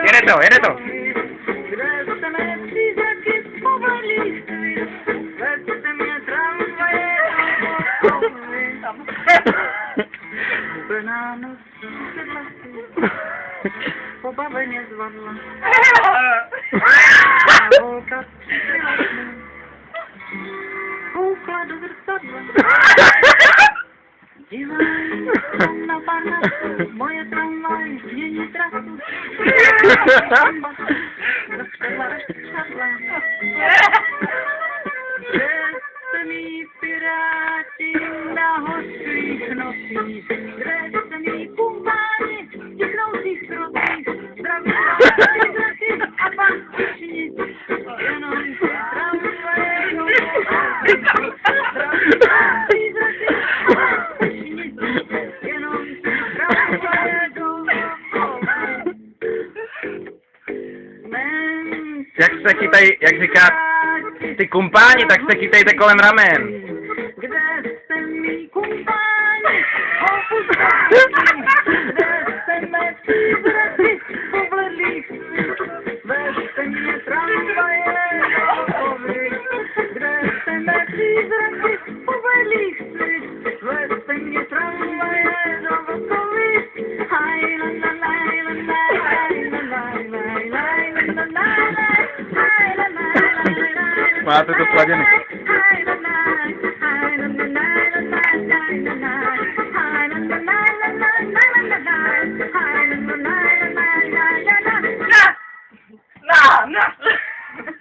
Jede to. Kde se mé přízraky povalí svět, vezte mě tramvaje a motovy. Plná noc sedla si, pobaveně zvadla. A holka přišla si, koukla do zrcadla. Dívaj, na Parnasu, moje tramvaj změní trasu. Kde se mý piráti na hořkých nosích, kde se mý kumpáni v tichnoutých krocích, zdraví zraky a pak už nic, jenom si tramvaje Jak se chytají, jak říká ty kumpáni, tak se chytejte kolem ramen. Kde se mý kumpáni opustí, kde se mé přízraky povledlých vezte mě tramvaje hotovy. Kde se mé přízraky povledlých vezte mě tramvaje do Vlkovy. Haj, la, la, la, la, la, la, la, la, la. Máte to sladěný.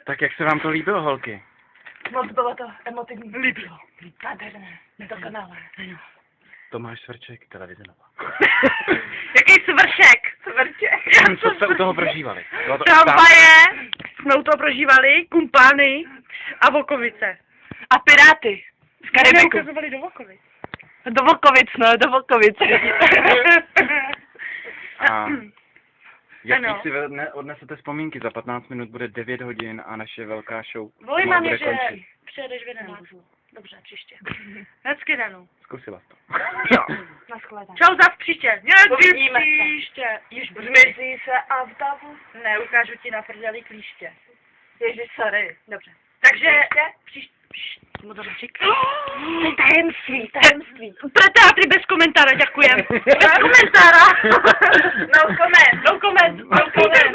Tak jak se vám to líbilo, holky? Moc bylo to emotivní. Líbilo. Nádherné. Nedokonalé. Tomáš Svrček, televize Nova. Jaký svršek? Svrček. Co jste u toho prožívali? Tramvaje jsme u toho prožívali, kumpány a Vlkovice. A Piráty. Z Karibiku. Ukazovali do Vlkovic. Do Vlkovic, no, do Vlkovic. A jaký Ano. si odnesete vzpomínky? Za 15 minut bude 9 hodin a naše velká show Volej mám, bude že končit. přijedeš v 11. Dobře, příště. Hezky danou. Zkusila jsi to. Jo. Naschledanou. Čau, zas příště. Uvidíme se. Příště. Již Zmizí se a v davu. Ne, ukážu ti na prdělí klíště. Ježiš, sorry. Dobře. Takže příště. To je tajemství, tajemství. Pro teatry bez komentára, děkujem. Bez komentára. No comment. No comment. No comment.